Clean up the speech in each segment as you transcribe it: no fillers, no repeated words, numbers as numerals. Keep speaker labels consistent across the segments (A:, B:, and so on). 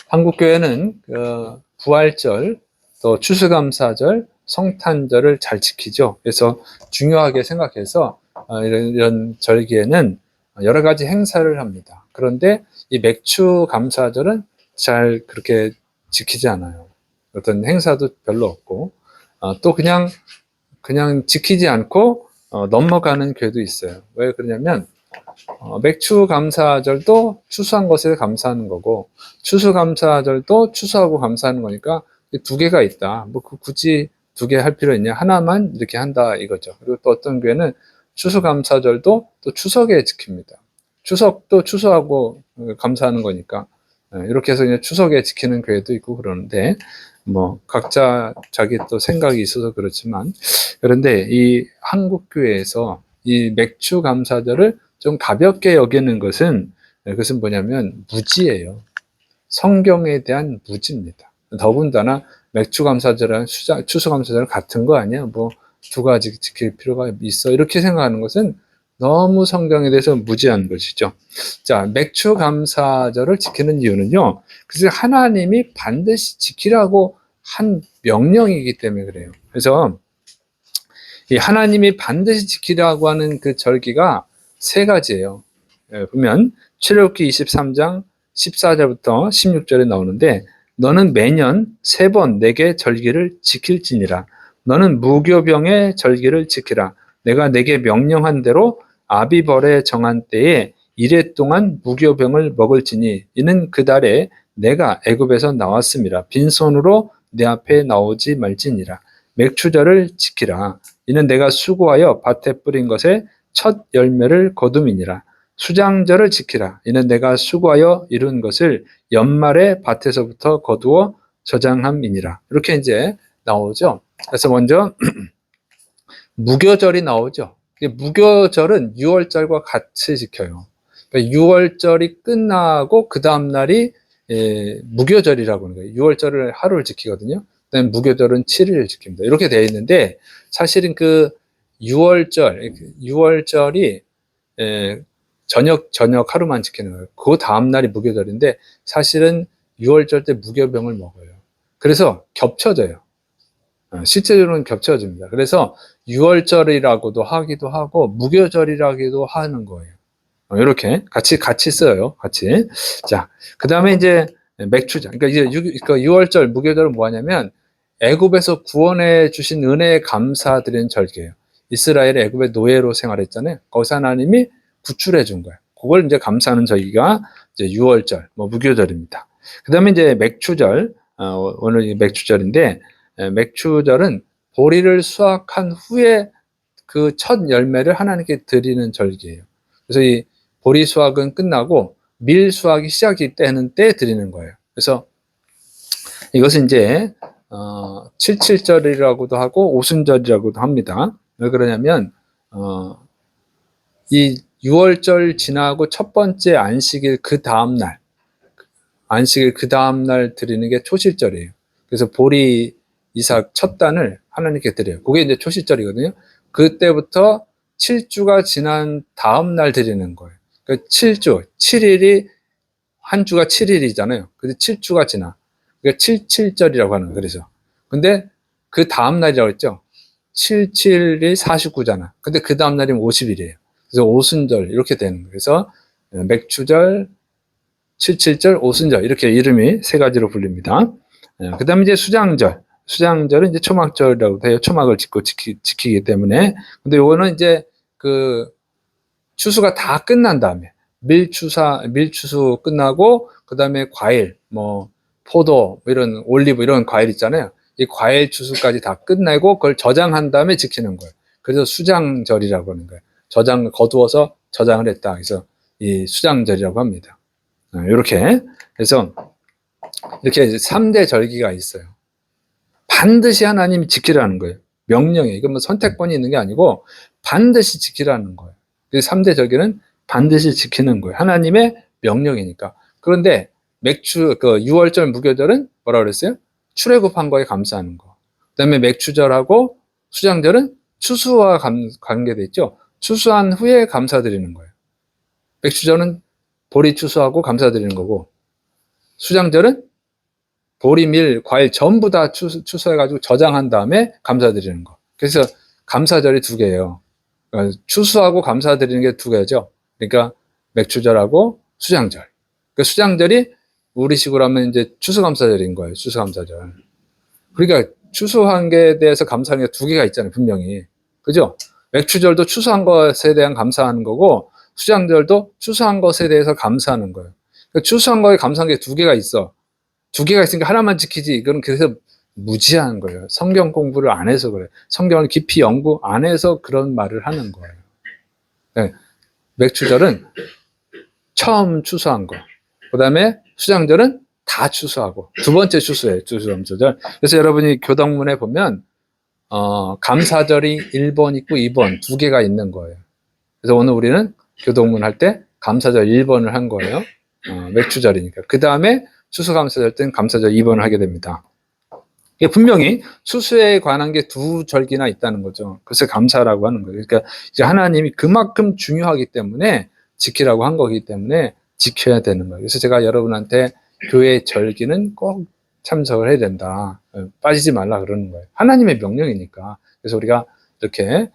A: 한국교회는 부활절, 또 추수감사절, 성탄절을 잘 지키죠. 그래서 중요하게 생각해서 이런 절기에는 여러 가지 행사를 합니다. 그런데 이 맥추감사절은 잘 그렇게 지키지 않아요. 어떤 행사도 별로 없고, 또 그냥 지키지 않고 넘어가는 교회도 있어요. 왜 그러냐면 맥추감사절도 추수한 것에 감사하는 거고, 추수감사절도 추수하고 감사하는 거니까 두 개가 있다. 뭐 굳이 두 개 할 필요 있냐? 하나만 이렇게 한다 이거죠. 그리고 또 어떤 교회는 추수감사절도 또 추석에 지킵니다. 추석도 추수하고 감사하는 거니까 이렇게 해서 그냥 추석에 지키는 교회도 있고 그러는데, 뭐 각자 자기 또 생각이 있어서 그렇지만, 그런데 이 한국 교회에서 이 맥추감사절을 좀 가볍게 여기는 것은, 그것은 뭐냐면 무지예요. 성경에 대한 무지입니다. 더군다나 맥추감사절이랑 추수감사절 같은 거 아니야? 뭐 두 가지 지킬 필요가 있어? 이렇게 생각하는 것은 너무 성경에 대해서 무지한 것이죠. 자, 맥추감사절을 지키는 이유는요, 그래서 하나님이 반드시 지키라고 한 명령이기 때문에 그래요. 그래서 이 하나님이 반드시 지키라고 하는 그 절기가 세 가지예요. 보면 출애굽기 23장 14절부터 16절에 나오는데, 너는 매년 3번 내게 절기를 지킬지니라. 너는 무교병의 절기를 지키라. 내가 내게 명령한 대로 아비벌에 정한 때에 이레 동안 무교병을 먹을지니 이는 그 달에 내가 애굽에서 나왔음이라. 빈손으로 내 앞에 나오지 말지니라. 맥추절을 지키라. 이는 내가 수고하여 밭에 뿌린 것에 첫 열매를 거둠이니라. 수장절을 지키라. 이는 내가 수고하여 이룬 것을 연말에 밭에서부터 거두어 저장함이니라. 이렇게 이제 나오죠. 그래서 먼저 무교절이 나오죠. 무교절은 6월절과 같이 지켜요. 그러니까 6월절이 끝나고 그 다음 날이 무교절이라고 하는 거예요. 6월절을 하루를 지키거든요. 그다음에 무교절은 7일을 지킵니다. 이렇게 되어 있는데, 사실은 그 6월절이 저녁 하루만 지키는 거예요. 그 다음 날이 무교절인데, 사실은 6월절 때 무교병을 먹어요. 그래서 겹쳐져요. 실제로는 겹쳐집니다. 그래서 6월절이라고도 하기도 하고 무교절이라기도 하는 거예요. 이렇게 같이 써요. 같이. 자, 그 다음에 이제 맥추절. 그러니까 이제 6월절 무교절은 뭐하냐면 애굽에서 구원해 주신 은혜에 감사드리는 절기예요. 이스라엘이 애굽의 노예로 생활했잖아요. 거기서 하나님이 구출해 준 거예요. 그걸 이제 감사하는 절기가 이제 6월절, 뭐 무교절입니다. 그 다음에 이제 맥추절. 오늘 맥추절인데, 맥추절은 보리를 수확한 후에 그 첫 열매를 하나님께 드리는 절기예요. 그래서 이 보리 수확은 끝나고 밀 수확이 시작이 되는 때 드리는 거예요. 그래서 이것은 이제 77절이라고도 하고 오순절이라고도 합니다. 왜 그러냐면 이 6월절 지나고 첫 번째 안식일 그 다음 날, 드리는 게 초실절이에요. 그래서 보리 이삭 첫 단을 하나님께 드려요. 그게 이제 초실절이거든요. 그때부터 7주가 지난 다음 날 드리는 거예요. 그러니까 7주, 7일이 한 주가 7일이잖아요. 근데 7주가 지나. 그러니까 77절이라고 하는 거예요. 그래서. 근데 그 다음 날이라고 했죠. 77이 49잖아. 근데 그 다음 날이면 50일이에요. 그래서 오순절 이렇게 되는 거예요. 그래서 맥추절, 77절, 오순절 이렇게 이름이 세 가지로 불립니다. 그 다음에 이제 수장절. 수장절은 이제 초막절이라고 해요. 초막을 짓고 지키기 때문에. 근데 요거는 이제 그 추수가 다 끝난 다음에 밀추수 끝나고 그 다음에 과일, 뭐 포도, 이런 올리브 이런 과일 있잖아요. 이 과일 추수까지 다 끝내고 그걸 저장한 다음에 지키는 거예요. 그래서 수장절이라고 하는 거예요. 거두어서 저장을 했다. 그래서 이 수장절이라고 합니다. 이렇게. 그래서 이렇게 3대 절기가 있어요. 반드시 하나님이 지키라는 거예요. 명령이에요. 이건 뭐 선택권이 있는 게 아니고 반드시 지키라는 거예요. 그 3대 절기는 반드시 지키는 거예요. 하나님의 명령이니까. 그런데 그 6월절 무교절은 뭐라 그랬어요? 출애굽한 거에 감사하는 거. 그다음에 맥추절하고 수장절은 추수와 관계돼 있죠. 추수한 후에 감사드리는 거예요. 맥추절은 보리 추수하고 감사드리는 거고, 수장절은 보리, 밀, 과일 전부 다 추수해가지고 저장한 다음에 감사드리는 거. 그래서 감사절이 두 개예요. 그러니까 추수하고 감사드리는 게 두 개죠. 그러니까 맥추절하고 수장절. 그러니까 수장절이 우리식으로 하면 이제 추수감사절인 거예요. 추수감사절. 그러니까 추수한 게에 대해서 감사하는 게 두 개가 있잖아요. 분명히. 그죠? 맥추절도 추수한 것에 대한 감사하는 거고 수장절도 추수한 것에 대해서 감사하는 거예요. 그러니까 추수한 거에 감사하는 게 두 개가 있어. 두 개가 있으니까 하나만 지키지. 이건 그래서 무지한 거예요. 성경 공부를 안 해서 그래. 성경을 깊이 연구 안 해서 그런 말을 하는 거예요. 네. 맥추절은 처음 추수한 거. 그 다음에 수장절은 다 추수하고 두 번째 추수예요. 추수감사절. 그래서 여러분이 교덕문에 보면 감사절이 1번 있고 2번 두 개가 있는 거예요. 그래서 오늘 우리는 교덕문 할 때 감사절 1번을 한 거예요. 맥추절이니까. 그 다음에 추수감사절 때는 감사절 2번을 하게 됩니다. 이게 분명히 추수에 관한 게 두 절기나 있다는 거죠. 그래서 감사라고 하는 거예요. 그러니까 이제 하나님이 그만큼 중요하기 때문에 지키라고 한 거기 때문에 지켜야 되는 거예요. 그래서 제가 여러분한테 교회 절기는 꼭 참석을 해야 된다. 빠지지 말라 그러는 거예요. 하나님의 명령이니까. 그래서 우리가 이렇게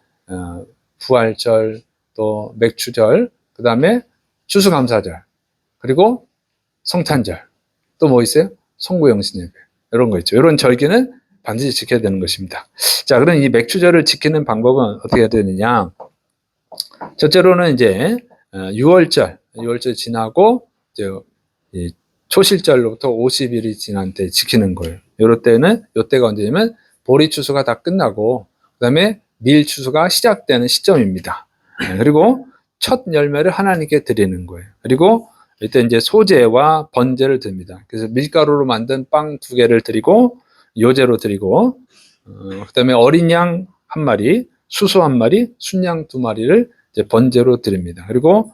A: 부활절, 또 맥추절, 그 다음에 추수감사절, 그리고 성탄절, 또 뭐 있어요? 송구영신예배. 이런 거 있죠. 이런 절기는 반드시 지켜야 되는 것입니다. 자, 그럼 이 맥추절을 지키는 방법은 어떻게 해야 되느냐? 첫째로는 이제 6월절 지나고 이제 초실절로부터 50일이 지난 때 지키는 거예요. 요때가 언제냐면 보리 추수가 다 끝나고 그다음에 밀 추수가 시작되는 시점입니다. 그리고 첫 열매를 하나님께 드리는 거예요. 그리고 이때 이제 소제와 번제를 드립니다. 그래서 밀가루로 만든 빵 2개를 드리고 요제로 드리고 그다음에 어린 양 1마리, 수소 1마리, 순양 2마리를 이제 번제로 드립니다. 그리고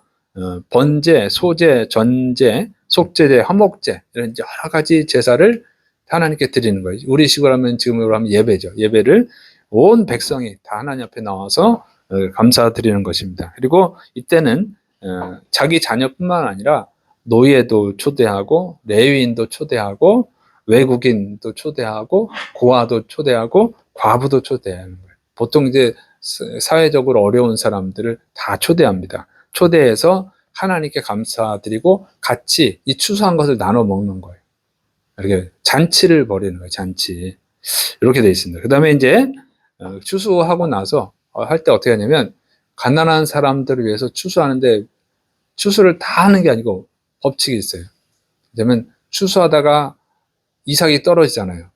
A: 번제, 소제, 전제, 속제제, 화목제 이런 여러 가지 제사를 하나님께 드리는 거예요. 우리식으로 하면 지금으로 하면 예배죠. 예배를 온 백성이 다 하나님 앞에 나와서 감사드리는 것입니다. 그리고 이때는 자기 자녀뿐만 아니라 노예도 초대하고 레위인도 초대하고 외국인도 초대하고 고아도 초대하고 과부도 초대하는 거예요. 보통 이제 사회적으로 어려운 사람들을 다 초대합니다. 초대해서 하나님께 감사드리고 같이 이 추수한 것을 나눠 먹는 거예요. 이렇게 잔치를 벌이는 거예요. 잔치. 이렇게 돼 있습니다. 그 다음에 이제 추수하고 나서 할 때 어떻게 하냐면 가난한 사람들을 위해서 추수하는데 추수를 다 하는 게 아니고 법칙이 있어요. 왜냐면 추수하다가 이삭이 떨어지잖아요.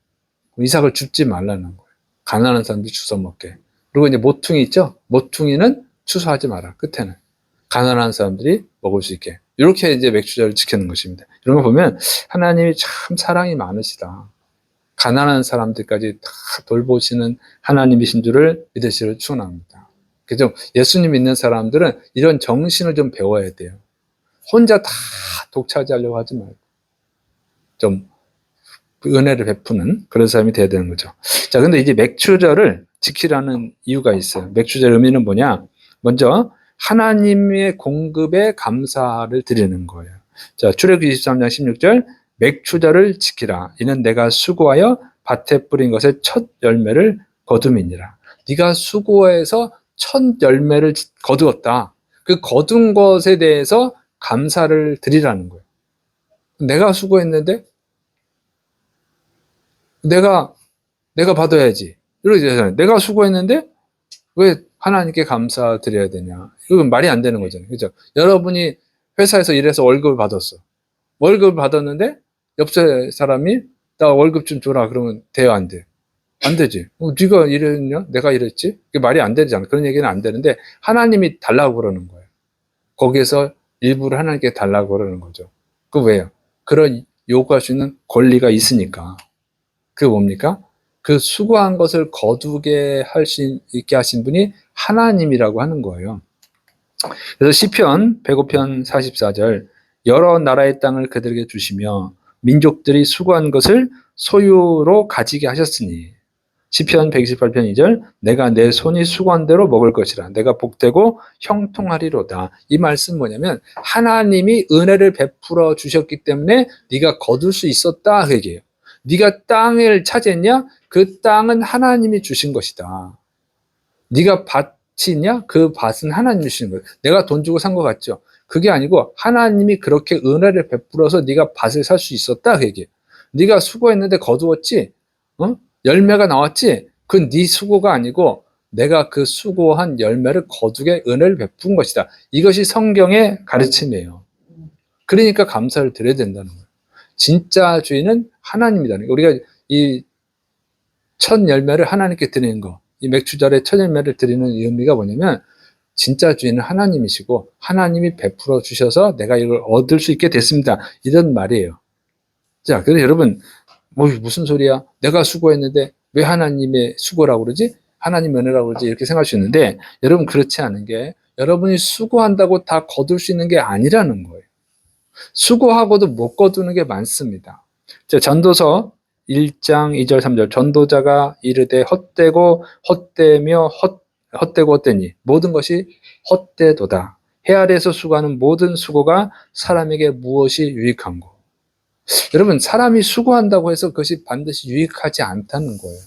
A: 이삭을 줍지 말라는 거예요. 가난한 사람들이 주워 먹게. 그리고 이제 모퉁이 있죠? 모퉁이는 추수하지 마라. 끝에는. 가난한 사람들이 먹을 수 있게. 이렇게 이제 맥추절을 지키는 것입니다. 이런 거 보면 하나님이 참 사랑이 많으시다. 가난한 사람들까지 다 돌보시는 하나님이신 줄을 믿으시기를 축원합니다. 그죠? 예수님 믿는 사람들은 이런 정신을 좀 배워야 돼요. 혼자 다 독차지하려고 하지 말고 좀 은혜를 베푸는 그런 사람이 돼야 되는 거죠. 자, 근데 이제 맥추절을 지키라는 이유가 있어요. 맥추절 의미는 뭐냐? 먼저 하나님의 공급에 감사를 드리는 거예요. 자, 출애굽기 23장 16절 맥추절을 지키라. 이는 내가 수고하여 밭에 뿌린 것의 첫 열매를 거둠이니라. 네가 수고해서 첫 열매를 거두었다. 그 거둔 것에 대해서 감사를 드리라는 거예요. 내가 수고했는데 내가 받아야지. 이러잖아요. 내가 수고했는데 왜 하나님께 감사드려야 되냐. 이건 말이 안 되는 거잖아요. 그죠? 여러분이 회사에서 일해서 월급을 받았어. 월급을 받았는데 옆에 사람이 나 월급 좀 줘라. 그러면 돼요, 안 돼? 안 되지. 네가 일했냐? 내가 일했지? 그게 말이 안 되잖아. 그런 얘기는 안 되는데 하나님이 달라고 그러는 거예요. 거기에서 일부를 하나님께 달라고 그러는 거죠. 그 왜요? 그런 요구할 수 있는 권리가 있으니까. 그게 뭡니까? 그 수고한 것을 거두게 할 수 있게 하신 분이 하나님이라고 하는 거예요. 그래서 시편 105편 44절 여러 나라의 땅을 그들에게 주시며 민족들이 수고한 것을 소유로 가지게 하셨으니 시편 128편 2절 내가 내 손이 수고한 대로 먹을 것이라 내가 복되고 형통하리로다. 이 말씀 뭐냐면 하나님이 은혜를 베풀어 주셨기 때문에 네가 거둘 수 있었다 그 얘기예요. 네가 땅을 차지했냐? 그 땅은 하나님이 주신 것이다. 네가 밭이냐? 그 밭은 하나님이 주신 거예요. 내가 돈 주고 산 것 같죠? 그게 아니고 하나님이 그렇게 은혜를 베풀어서 네가 밭을 살 수 있었다 그 얘기예요. 네가 수고했는데 거두었지? 열매가 나왔지? 그건 네 수고가 아니고 내가 그 수고한 열매를 거두게 은혜를 베푼 것이다. 이것이 성경의 가르침이에요. 그러니까 감사를 드려야 된다는 거예요. 진짜 주인은 하나님이다. 우리가 이 첫 열매를 하나님께 드리는 거, 이 맥주절에 첫 열매를 드리는 의미가 뭐냐면 진짜 주인은 하나님이시고 하나님이 베풀어 주셔서 내가 이걸 얻을 수 있게 됐습니다. 이런 말이에요. 자, 그래서 여러분 무슨 소리야? 내가 수고했는데 왜 하나님의 수고라고 그러지? 하나님 은혜라고 그러지? 이렇게 생각할 수 있는데 여러분 그렇지 않은 게 여러분이 수고한다고 다 거둘 수 있는 게 아니라는 거예요. 수고하고도 못 거두는 게 많습니다. 자, 전도서 1장 2절 3절 전도자가 이르되 헛되고 헛되며 헛되고 헛되니 모든 것이 헛되도다. 해 아래에서 수고하는 모든 수고가 사람에게 무엇이 유익한고. 여러분 사람이 수고한다고 해서 그것이 반드시 유익하지 않다는 거예요.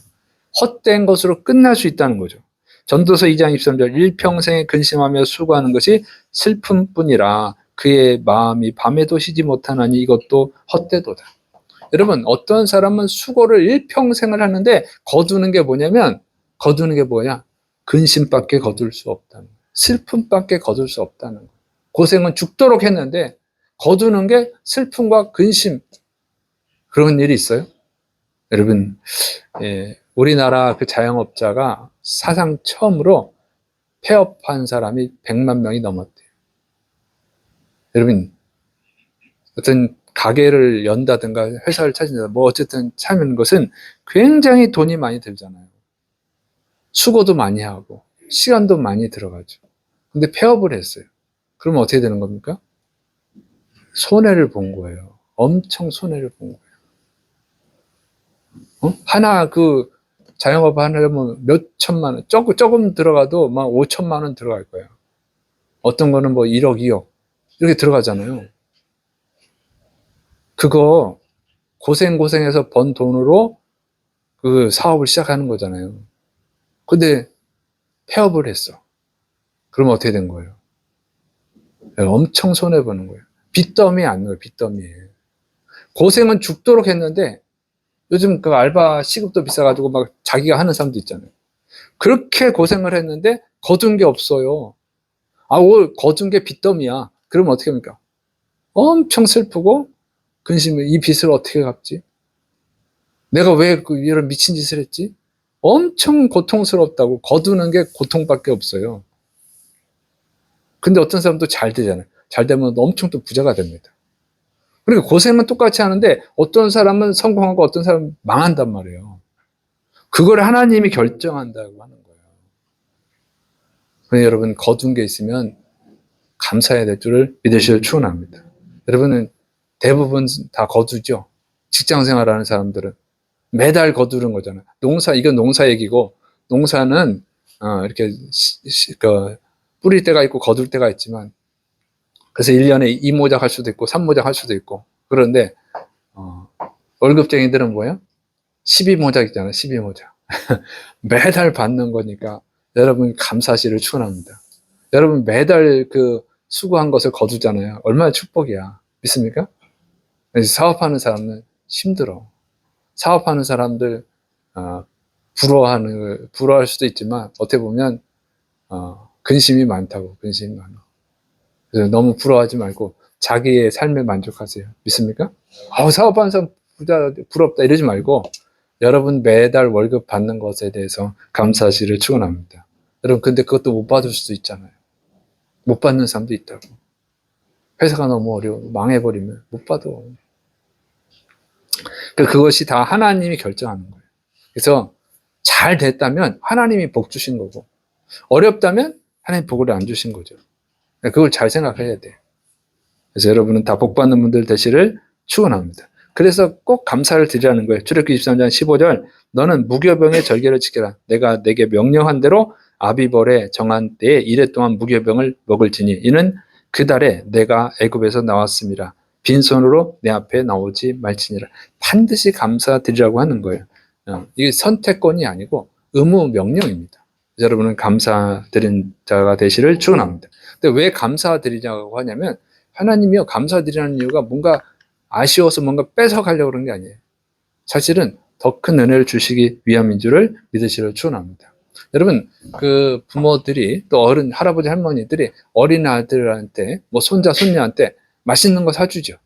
A: 헛된 것으로 끝날 수 있다는 거죠. 전도서 2장 23절 일평생에 근심하며 수고하는 것이 슬픔뿐이라 그의 마음이 밤에도 쉬지 못하나니 이것도 헛되도다. 여러분 어떤 사람은 수고를 일평생을 하는데 거두는 게 뭐냐면 거두는 게 뭐냐? 근심밖에 거둘 수 없다는 거예요. 슬픔밖에 거둘 수 없다는 거예요. 고생은 죽도록 했는데 거두는 게 슬픔과 근심. 그런 일이 있어요? 여러분 우리나라 그 자영업자가 사상 처음으로 폐업한 사람이 100만 명이 넘었대요. 여러분 어떤 가게를 연다든가 회사를 차진다 뭐 어쨌든 참는 것은 굉장히 돈이 많이 들잖아요. 수고도 많이 하고 시간도 많이 들어가죠. 근데 폐업을 했어요. 그러면 어떻게 되는 겁니까? 손해를 본 거예요. 엄청 손해를 본 거예요. 하나 그 자영업 하려면 몇 천만 원, 조금 들어가도 막 5천만 원 들어갈 거예요. 어떤 거는 뭐 1억, 2억 이렇게 들어가잖아요. 그거 고생해서 번 돈으로 그 사업을 시작하는 거잖아요. 근데 폐업을 했어. 그러면 어떻게 된 거예요? 엄청 손해보는 거예요. 빚더미 안 넣어요, 빚더미에. 고생은 죽도록 했는데 요즘 그 알바 시급도 비싸가지고 막 자기가 하는 사람도 있잖아요. 그렇게 고생을 했는데 거둔 게 없어요. 거둔 게 빚더미야. 그러면 어떻게 합니까? 엄청 슬프고 근심을 이 빚을 어떻게 갚지? 내가 왜 이런 미친 짓을 했지? 엄청 고통스럽다고 거두는 게 고통밖에 없어요. 근데 어떤 사람도 잘 되잖아요. 잘 되면 엄청 또 부자가 됩니다. 그러니까 고생은 똑같이 하는데 어떤 사람은 성공하고 어떤 사람은 망한단 말이에요. 그걸 하나님이 결정한다고 하는 거예요. 그래서 여러분 거둔 게 있으면 감사해야 될 줄을 믿으시길 축원합니다. 여러분은 대부분 다 거두죠. 직장 생활하는 사람들은 매달 거두는 거잖아요. 이건 농사 얘기고 농사는 이렇게 뿌릴 때가 있고 거둘 때가 있지만 그래서 1년에 2모작 할 수도 있고 3모작 할 수도 있고 그런데 월급쟁이들은 뭐예요? 12모작 있잖아요. 12모작. 매달 받는 거니까 여러분 감사시를 축원합니다. 여러분 매달 그 수고한 것을 거두잖아요. 얼마나 축복이야. 믿습니까? 사업하는 사람은 힘들어. 사업하는 사람들 부러워할 수도 있지만 어떻게 보면 근심이 많다고. 근심이 많아. 그래서 너무 부러워하지 말고 자기의 삶에 만족하세요. 믿습니까? 사업하는 사람 부럽다 이러지 말고 여러분 매달 월급 받는 것에 대해서 감사하시를 축원합니다. 여러분 근데 그것도 못 받을 수도 있잖아요. 못 받는 사람도 있다고. 회사가 너무 어려워 망해버리면 못 받아. 그것이 다 하나님이 결정하는 거예요. 그래서 잘 됐다면 하나님이 복 주신 거고 어렵다면 하나님 복을 안 주신 거죠. 그걸 잘 생각해야 돼요. 그래서 여러분은 다 복 받는 분들 되시를 축원합니다. 그래서 꼭 감사를 드리라는 거예요. 출애굽기 23장 15절 너는 무교병의 절개를 지켜라. 내가 내게 명령한 대로 아비벌에 정한 때에 이래 동안 무교병을 먹을지니 이는 그 달에 내가 애굽에서 나왔습니다. 빈손으로 내 앞에 나오지 말지니라. 반드시 감사드리라고 하는 거예요. 이게 선택권이 아니고 의무 명령입니다. 여러분은 감사드린 자가 되시를 축원합니다. 근데 왜 감사드리자고 하냐면 하나님이요 감사드리는 이유가 뭔가 아쉬워서 뭔가 뺏어가려고 그런 게 아니에요. 사실은 더 큰 은혜를 주시기 위함인 줄을 믿으시를 축원합니다. 여러분 그 부모들이 또 어른 할아버지 할머니들이 어린 아들한테 뭐 손자 손녀한테 맛있는 거 사주죠.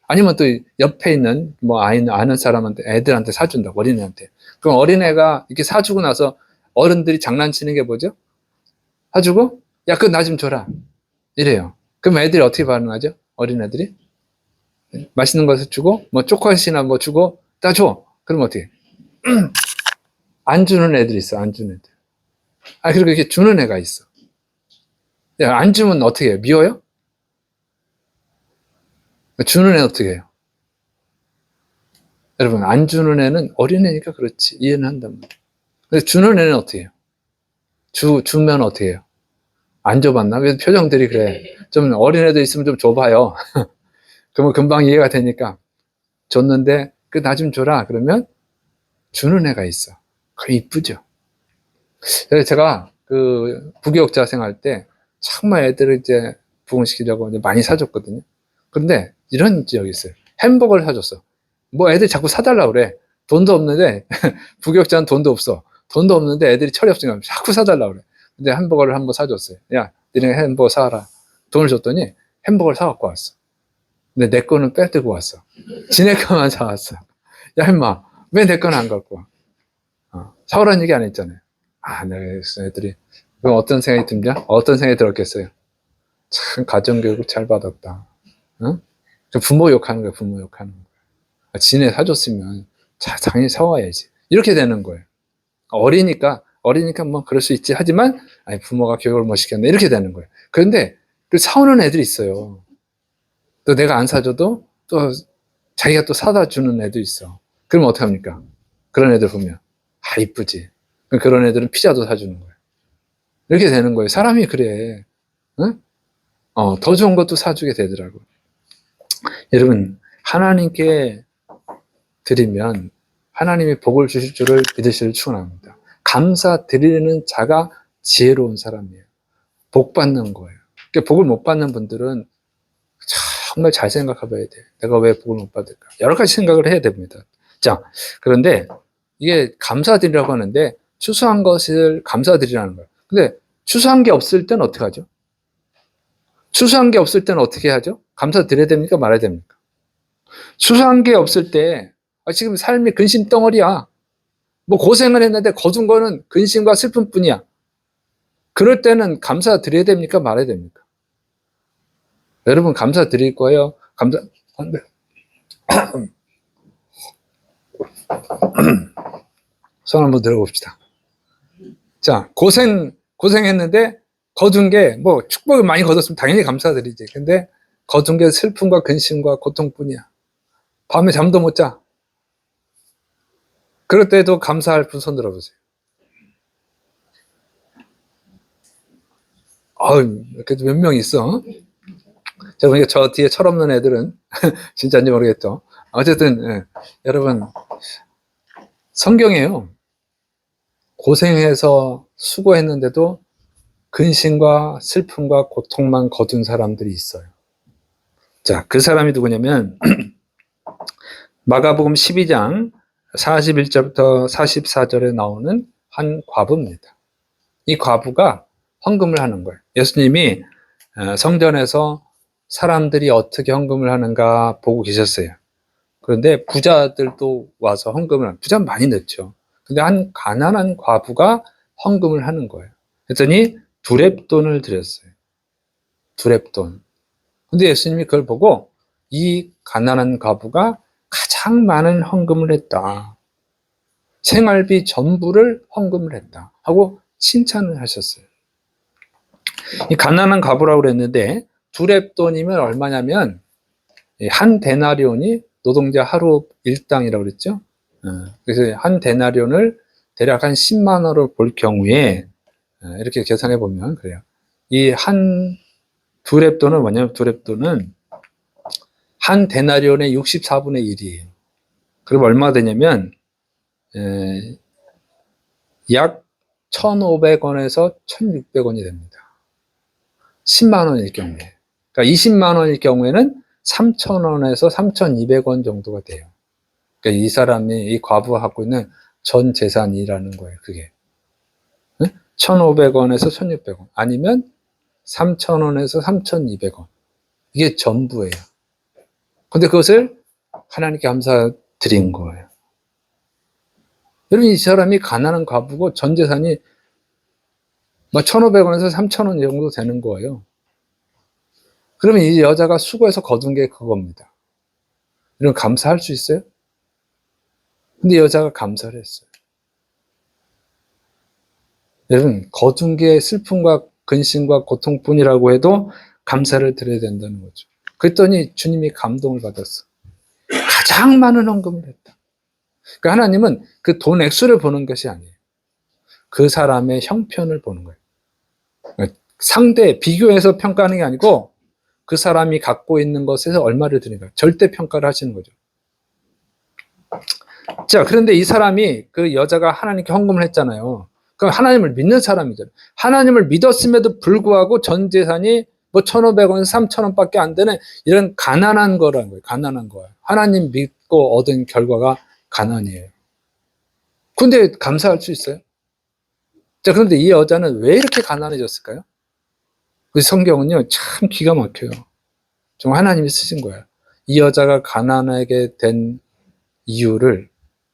A: 아니면 또 옆에 있는 뭐 아는 사람한테 애들한테 사준다고 어린애한테. 그럼 어린애가 이렇게 사주고 나서 어른들이 장난치는 게 뭐죠? 사주고 야 그거 나 좀 줘라 이래요. 그럼 애들이 어떻게 반응하죠? 어린애들이 맛있는 거 주고 뭐 초콜릿이나 뭐 주고 다 줘. 그럼 어떻게? 안 주는 애들이 있어. 안 주는 애들. 그리고 이렇게 주는 애가 있어. 야, 안 주면 어떻게 해요? 미워요? 주는 애는 어떻게 해요? 여러분 안 주는 애는 어린애니까 그렇지 이해는 한단 말이에요. 근데 주는 애는 어떻게 해요? 주면 어떻게 해요? 안 줘봤나? 왜 표정들이 그래? 좀 어린애들 있으면 좀 줘봐요. 그러면 금방 이해가 되니까 줬는데 그 나 좀 줘라 그러면 주는 애가 있어. 그게 이쁘죠. 그래서 제가 그 부교육자 생활 때 정말 애들을 이제 부흥시키려고 이제 많이 사줬거든요. 그런데 이런 지역이 있어요. 햄버거를 사줬어. 뭐 애들이 자꾸 사달라고 그래. 돈도 없는데 부교육자는 돈도 없어. 돈도 없는데 애들이 철이 없으니까 자꾸 사달라고 그래. 근데 햄버거를 한번 사줬어요. 야, 니네 햄버거 사라. 돈을 줬더니 햄버거를 사갖고 왔어. 근데 내 거는 빼뜨고 왔어. 지네 거만 사왔어. 야, 임마, 왜 내 거는 안 갖고 와? 사오라는 얘기 안 했잖아요. 네, 애들이. 그럼 어떤 생각이 듭냐? 어떤 생각이 들었겠어요? 참, 가정교육 잘 받았다. 응? 부모 욕하는 거야, 부모 욕하는 거야. 지네 사줬으면 당연히 사와야지. 이렇게 되는 거예요. 어리니까 뭐 그럴 수 있지. 하지만, 부모가 교육을 못 시켰네. 이렇게 되는 거예요. 그런데, 사오는 애들이 있어요. 또 내가 안 사줘도 또 자기가 또 사다 주는 애도 있어. 그러면 어떡합니까? 그런 애들 보면. 이쁘지. 그런 애들은 피자도 사주는 거예요. 이렇게 되는 거예요. 사람이 그래. 응? 더 좋은 것도 사주게 되더라고요. 여러분, 하나님께 드리면 하나님이 복을 주실 줄을 믿으시길 축원합니다. 감사드리는 자가 지혜로운 사람이에요. 복 받는 거예요. 그러니까 복을 못 받는 분들은 정말 잘 생각해 봐야 돼. 내가 왜 복을 못 받을까? 여러 가지 생각을 해야 됩니다. 자, 그런데 이게 감사드리라고 하는데 추수한 것을 감사드리라는 거예요. 근데 추수한 게 없을 때는 어떻게 하죠? 추수한 게 없을 때는 어떻게 하죠? 감사드려야 됩니까? 말아야 됩니까? 추수한 게 없을 때 지금 삶이 근심 덩어리야. 뭐 고생을 했는데 거둔 거는 근심과 슬픔뿐이야. 그럴 때는 감사드려야 됩니까? 말아야 됩니까? 여러분 감사드릴 거예요. 손 한번 들어봅시다. 자, 고생했는데 거둔 게 뭐 축복을 많이 거뒀으면 당연히 감사드리지. 근데 거둔 게 슬픔과 근심과 고통뿐이야. 밤에 잠도 못 자. 그럴 때도 감사할 분 손 들어보세요. 그래도 몇 명 있어. 자, 보니까 저 뒤에 철없는 애들은 진짜인지 모르겠죠. 어쨌든 여러분 성경에요. 고생해서 수고했는데도 근심과 슬픔과 고통만 거둔 사람들이 있어요. 자, 그 사람이 누구냐면 마가복음 12장 41절부터 44절에 나오는 한 과부입니다. 이 과부가 헌금을 하는 거예요. 예수님이 성전에서 사람들이 어떻게 헌금을 하는가 보고 계셨어요. 그런데 부자들도 와서 헌금을 부자는 많이 넣죠. 근데 한 가난한 과부가 헌금을 하는 거예요. 그랬더니 두렙돈을 드렸어요. 두렙돈. 근데 예수님이 그걸 보고 이 가난한 과부가 가장 많은 헌금을 했다. 생활비 전부를 헌금을 했다. 하고 칭찬을 하셨어요. 이 가난한 과부라고 그랬는데 두렙돈이면 얼마냐면 한 데나리온이 노동자 하루 일당이라고 그랬죠. 그래서 한 데나리온을 대략 한 10만 원을 볼 경우에 이렇게 계산해 보면 그래요. 이 한 두렙돈은 뭐냐면 두렙돈은 한 데나리온의 64분의 1이에요. 그럼 얼마 되냐면 약 1,500원에서 1,600원이 됩니다. 10만 원일 경우에. 그러니까 20만 원일 경우에는 3,000원에서 3,200원 정도가 돼요. 그러니까 이 사람이, 이 과부가 갖고 있는 전 재산이라는 거예요, 그게. 1,500원에서 1,600원. 아니면 3,000원에서 3,200원. 이게 전부예요. 근데 그것을 하나님께 감사드린 거예요. 여러분, 이 사람이 가난한 과부고 전 재산이 1,500원에서 3,000원 정도 되는 거예요. 그러면 이 여자가 수고해서 거둔 게 그겁니다. 이런 감사할 수 있어요? 근데 여자가 감사를 했어요. 여러분, 거둔 게 슬픔과 근심과 고통뿐이라고 해도 감사를 드려야 된다는 거죠. 그랬더니 주님이 감동을 받았어. 가장 많은 헌금을 했다. 그러니까 하나님은 그 돈 액수를 보는 것이 아니에요. 그 사람의 형편을 보는 거예요. 상대, 비교해서 평가하는 게 아니고 그 사람이 갖고 있는 것에서 얼마를 드리는가. 절대 평가를 하시는 거죠. 자, 그런데 이 사람이, 그 여자가 하나님께 헌금을 했잖아요. 그럼 하나님을 믿는 사람이잖아요. 하나님을 믿었음에도 불구하고 전 재산이 1,500원, 3,000원밖에 안 되는 이런 가난한 거라는 거예요. 가난한 거예요. 하나님 믿고 얻은 결과가 가난이에요. 근데 감사할 수 있어요? 자, 그런데 이 여자는 왜 이렇게 가난해졌을까요? 그 성경은요, 참 기가 막혀요. 정말 하나님이 쓰신 거예요. 이 여자가 가난하게 된 이유를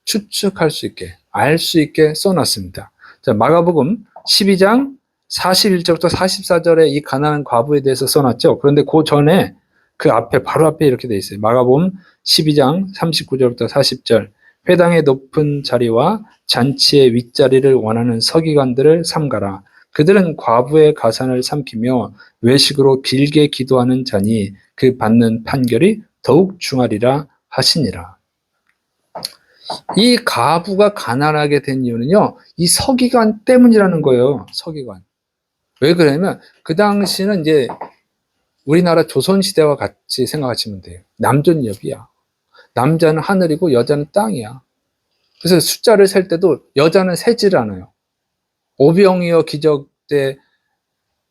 A: 추측할 수 있게, 알 수 있게 써놨습니다. 자, 마가복음 12장 41절부터 44절에 이 가난한 과부에 대해서 써놨죠. 그런데 그 전에, 그 앞에, 바로 앞에 이렇게 돼 있어요. 마가복음 12장 39절부터 40절. 회당의 높은 자리와 잔치의 윗자리를 원하는 서기관들을 삼가라. 그들은 과부의 가산을 삼키며 외식으로 길게 기도하는 자니 그 받는 판결이 더욱 중하리라 하시니라. 이 과부가 가난하게 된 이유는요, 이 서기관 때문이라는 거예요. 서기관. 왜 그러냐면 그 당시는 이제 우리나라 조선시대와 같이 생각하시면 돼요. 남존여비야. 남자는 하늘이고 여자는 땅이야. 그래서 숫자를 셀 때도 여자는 세질 않아요. 오병이어 기적 때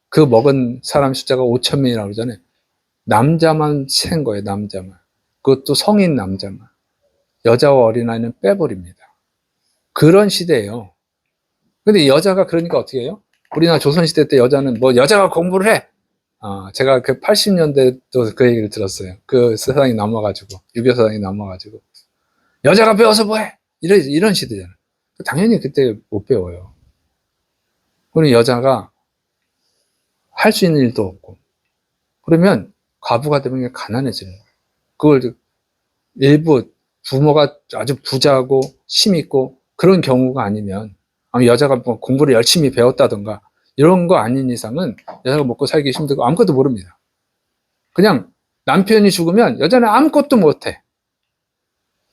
A: 그 먹은 사람 숫자가 5,000명이라고 그러잖아요. 남자만 센 거예요, 남자만. 그것도 성인 남자만. 여자와 어린아이는 빼버립니다. 그런 시대예요. 근데 여자가 그러니까 어떻게 해요? 우리나라 조선시대 때 여자는 여자가 공부를 해! 제가 그 80년대도 그 얘기를 들었어요. 그 세상이 넘어가지고, 6.25 세상이 넘어가지고. 여자가 배워서 뭐해? 이런 시대잖아요. 당연히 그때 못 배워요. 그리고 여자가 할 수 있는 일도 없고. 그러면 과부가 되면 가난해지는 거예요. 그걸 일부 부모가 아주 부자고 힘 있고 그런 경우가 아니면, 여자가 공부를 열심히 배웠다던가 이런 거 아닌 이상은 여자가 먹고 살기 힘들고 아무것도 모릅니다. 그냥 남편이 죽으면 여자는 아무것도 못해.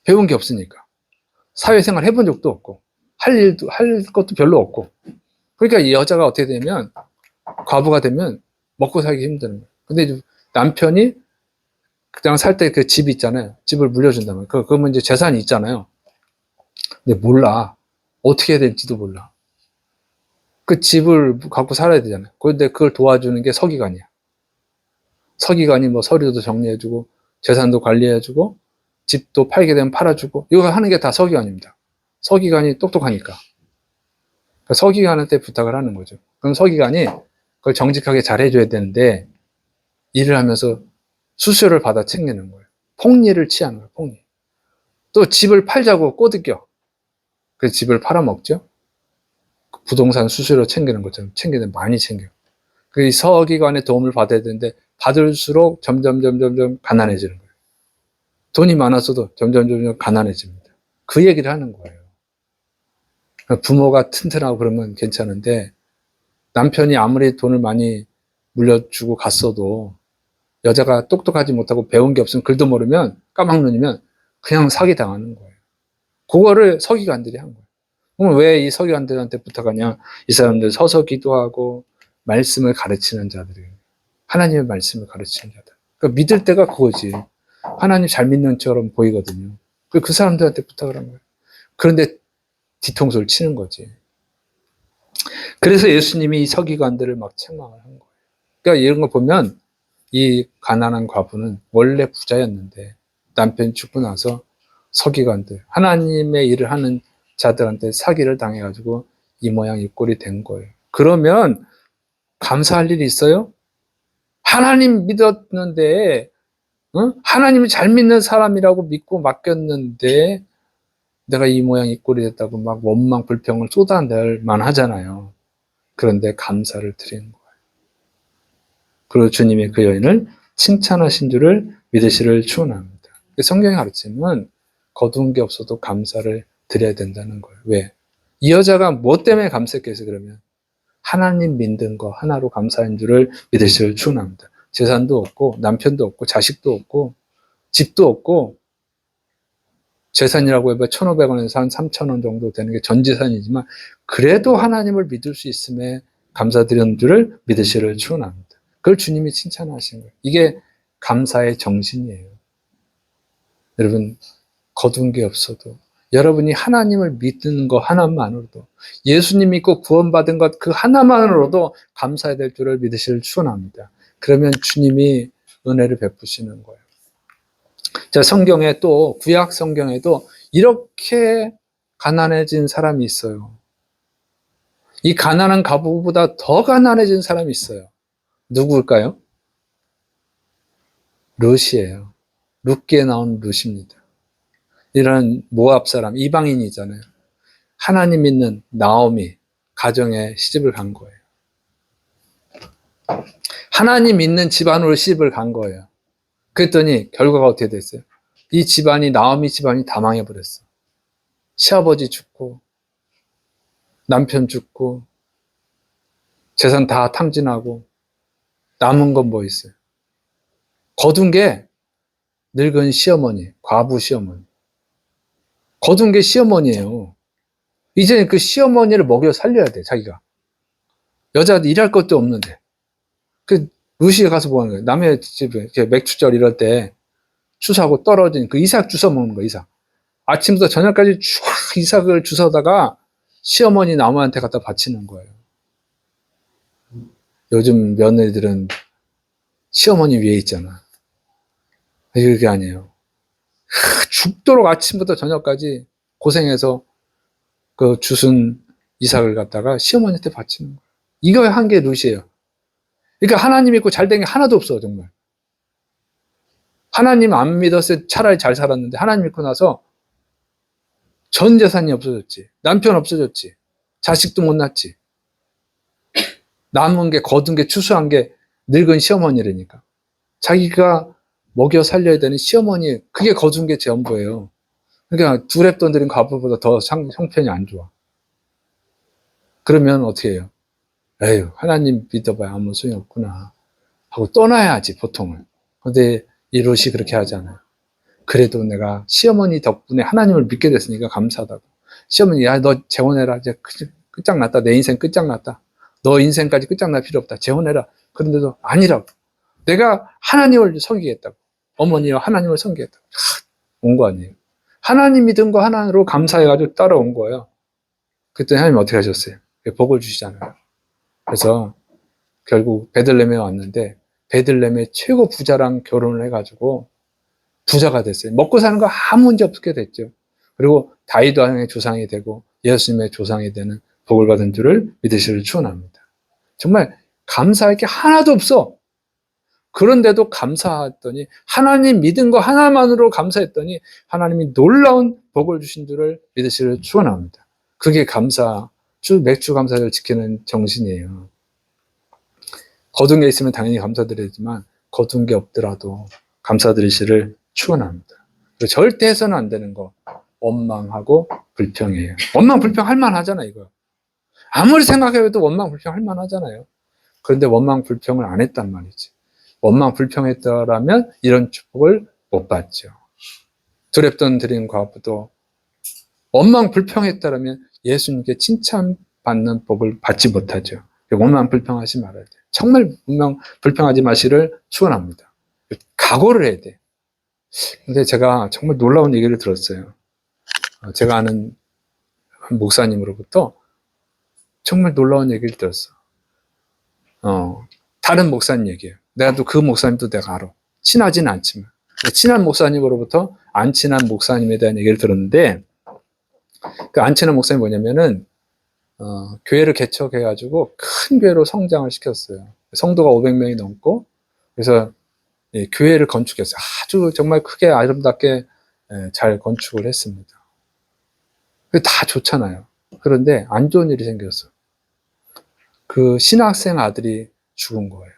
A: 배운 게 없으니까. 사회생활 해본 적도 없고 할 것도 별로 없고. 그러니까 이 여자가 어떻게 되면, 과부가 되면 먹고 살기 힘든 거예요. 근데 남편이 그냥 살 때 그 집 있잖아요. 집을 물려준다면. 그러면 이제 재산이 있잖아요. 근데 몰라. 어떻게 해야 될지도 몰라. 그 집을 갖고 살아야 되잖아요. 그런데 그걸 도와주는 게 서기관이야. 서기관이 서류도 정리해주고, 재산도 관리해주고, 집도 팔게 되면 팔아주고, 이거 하는 게 다 서기관입니다. 서기관이 똑똑하니까. 그러니까 서기관한테 부탁을 하는 거죠. 그럼 서기관이 그걸 정직하게 잘 해줘야 되는데, 일을 하면서 수수료를 받아 챙기는 거예요. 폭리를 취하는 거예요, 폭리. 또 집을 팔자고 꼬드겨. 그래서 집을 팔아먹죠. 부동산 수수료 챙기는 것처럼 챙기는, 많이 챙겨. 그 서기관의 도움을 받아야 되는데 받을수록 점점 가난해지는 거예요. 돈이 많았어도 점점 가난해집니다. 그 얘기를 하는 거예요. 부모가 튼튼하고 그러면 괜찮은데 남편이 아무리 돈을 많이 물려주고 갔어도 여자가 똑똑하지 못하고 배운 게 없으면, 글도 모르면, 까막눈이면 그냥 사기당하는 거예요. 그거를 서기관들이 한 거예요. 그럼 왜 이 서기관들한테 부탁하냐? 이 사람들 서서 기도하고 말씀을 가르치는 자들이에요. 하나님의 말씀을 가르치는 자들. 그러니까 믿을 때가 그거지. 하나님 잘 믿는 처럼 보이거든요. 그 사람들한테 부탁을 한 거예요. 그런데 뒤통수를 치는 거지. 그래서 예수님이 이 서기관들을 막 책망을 한 거예요. 그러니까 이런 거 보면 이 가난한 과부는 원래 부자였는데 남편이 죽고 나서 서기관들, 하나님의 일을 하는 자들한테 사기를 당해가지고 이 모양 이 꼴이 된 거예요. 그러면 감사할 일이 있어요? 하나님 믿었는데, 하나님을 잘 믿는 사람이라고 믿고 맡겼는데 내가 이 모양 이 꼴이 됐다고 막 원망 불평을 쏟아낼 만하잖아요. 그런데 감사를 드리는 거예요. 그리고 주님이 그 여인을 칭찬하신 줄을 믿으시를 축원합니다. 성경의 가르침은 거둔 게 없어도 감사를 드려야 된다는 거예요. 왜? 이 여자가 뭐 때문에 감사했겠어요, 그러면? 하나님 믿는 거 하나로 감사한 줄을 믿으시를 축원합니다. 재산도 없고 남편도 없고 자식도 없고 집도 없고 재산이라고 해봐 1,500원에서 한 3,000원 정도 되는 게 전 재산이지만 그래도 하나님을 믿을 수 있음에 감사드리는 줄을 믿으시를 축원합니다. 그걸 주님이 칭찬하신 거예요. 이게 감사의 정신이에요. 여러분 거둔 게 없어도 여러분이 하나님을 믿는 거 하나만으로도 예수님 믿고 구원받은 것 그 하나만으로도 감사해야 될 줄을 믿으시를 축원합니다. 그러면 주님이 은혜를 베푸시는 거예요. 자, 성경에 또 구약 성경에도 이렇게 가난해진 사람이 있어요. 이 가난한 과부보다 더 가난해진 사람이 있어요. 누구일까요? 룻이에요. 룻기에 나온 룻입니다. 이런 모압 사람, 이방인이잖아요. 하나님 믿는 나오미 가정에 시집을 간 거예요. 하나님 믿는 집안으로 시집을 간 거예요. 그랬더니 결과가 어떻게 됐어요? 이 집안이 나오미 집안이 다 망해버렸어. 시아버지 죽고 남편 죽고 재산 다 탕진하고 남은 건 뭐 있어요? 거둔 게 늙은 시어머니, 과부 시어머니. 거둔 게 시어머니예요. 이제 그 시어머니를 먹여 살려야 돼, 자기가. 여자도 일할 것도 없는데. 그 루시에 가서 뭐 하는 거예요? 남의 집에 맥주절 이럴 때 주사하고 떨어진 그 이삭 주워 먹는 거예요, 이삭. 아침부터 저녁까지 쭉 이삭을 주워다가 시어머니 나무한테 갖다 바치는 거예요. 요즘 며느리들은 시어머니 위에 있잖아. 그게 아니에요. 죽도록 아침부터 저녁까지 고생해서 그 주순 이삭을 갖다가 시어머니한테 바치는 거예요. 이거 한 게 룻이에요. 그러니까 하나님 믿고 잘 된 게 하나도 없어, 정말. 하나님 안 믿었을 때 차라리 잘 살았는데 하나님 믿고 나서 전 재산이 없어졌지. 남편 없어졌지. 자식도 못 낳지. 남은 게 거둔 게 추수한 게 늙은 시어머니라니까. 자기가 먹여 살려야 되는 시어머니 그게 거둔 게 전부예요. 그러니까 두랩돈 들인 과부보다 더 형편이 안 좋아. 그러면 어떻게 해요? 에휴 하나님 믿어봐야 아무 소용이 없구나 하고 떠나야지 보통은. 그런데 이 롯이 그렇게 하잖아요. 그래도 내가 시어머니 덕분에 하나님을 믿게 됐으니까 감사하다고. 시어머니 야 너 재혼해라. 이제 끝장났다. 내 인생 끝장났다. 너 인생까지 끝장날 필요 없다. 재혼해라. 그런데도 아니라고. 내가 하나님을 섬기겠다고. 어머니와 하나님을 섬기겠다고. 온 거 아니에요. 하나님 믿은 거 하나로 감사해가지고 따라온 거예요. 그랬더니 하나님 어떻게 하셨어요? 복을 주시잖아요. 그래서 결국 베들레헴에 왔는데 베들레헴의 최고 부자랑 결혼을 해가지고 부자가 됐어요. 먹고 사는 거 아무 문제 없게 됐죠. 그리고 다윗 왕의 조상이 되고 예수님의 조상이 되는 복을 받은 줄을 믿으시기를 축원합니다. 정말 감사할 게 하나도 없어. 그런데도 감사했더니 하나님 믿은 거 하나만으로 감사했더니 하나님이 놀라운 복을 주신 줄을 믿으시기를 축원합니다. 그게 맥주 감사를 지키는 정신이에요. 거둔 게 있으면 당연히 감사드리지만 거둔 게 없더라도 감사드리시를 축원합니다. 그리고 절대 해서는 안 되는 거 원망하고 불평이에요. 원망 불평 할 만하잖아 이거. 아무리 생각해도 원망 불평 할 만하잖아요. 그런데 원망 불평을 안 했단 말이지. 원망 불평했더라면 이런 축복을 못 받죠. 두렵던 드린 과부도 원망불평했다라면 예수님께 칭찬받는 복을 받지 못하죠. 원망불평하지 말아야 돼요. 정말 원망불평하지 마시를 축원합니다. 각오를 해야 돼. 근데 제가 정말 놀라운 얘기를 들었어요. 제가 아는 한 목사님으로부터 정말 놀라운 얘기를 들었어. 다른 목사님 얘기예요. 내가 또 그 목사님도 내가 알아. 친하지는 않지만. 친한 목사님으로부터 안 친한 목사님에 대한 얘기를 들었는데, 그 안 친한 목사님이 뭐냐면은, 교회를 개척해가지고 큰 교회로 성장을 시켰어요. 성도가 500명이 넘고, 그래서 교회를 건축했어요. 아주 정말 크게 아름답게 잘 건축을 했습니다. 다 좋잖아요. 그런데 안 좋은 일이 생겼어. 그 신학생 아들이 죽은 거예요.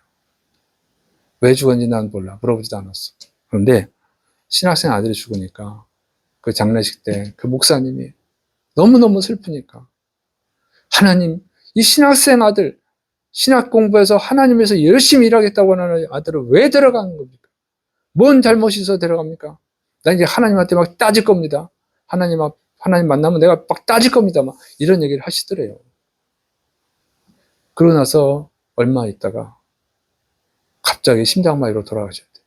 A: 왜 죽었는지 난 몰라. 물어보지도 않았어. 그런데 신학생 아들이 죽으니까 그 장례식 때 그 목사님이 너무너무 슬프니까 하나님, 이 신학생 아들, 신학 공부해서 하나님에서 열심히 일하겠다고 하는 아들을 왜 데려가는 겁니까? 뭔 잘못이 있어 데려갑니까? 나 이제 하나님한테 막 따질 겁니다. 하나님 만나면 내가 막 따질 겁니다. 막 이런 얘기를 하시더래요. 그러고 나서 얼마 있다가 갑자기 심장마비로 돌아가셨대요.